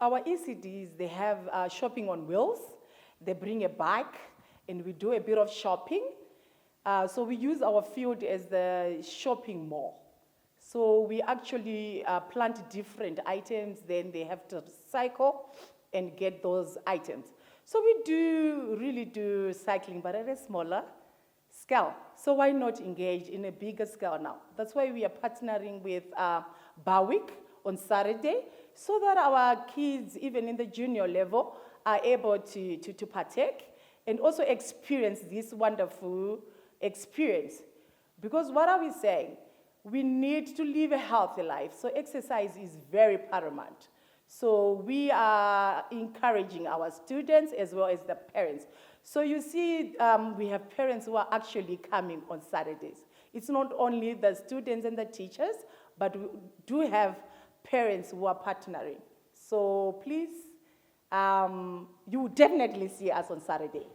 Our ECDs, they have shopping on wheels. They bring a bike, and we do a bit of shopping. So we use our field as the shopping mall. So we actually plant different items, then they have to cycle and get those items. So we really do cycling, but at a smaller scale. So why not engage in a bigger scale now? That's why we are partnering with Barwick on Saturday, so that our kids, even in the junior level, are able to partake and also experience this wonderful experience. Because what are we saying? We need to live a healthy life, so exercise is very paramount. So we are encouraging our students as well as the parents. So you see, we have parents who are actually coming on Saturdays. It's not only the students and the teachers, but we do have parents who are partnering. So please, you will definitely see us on Saturday.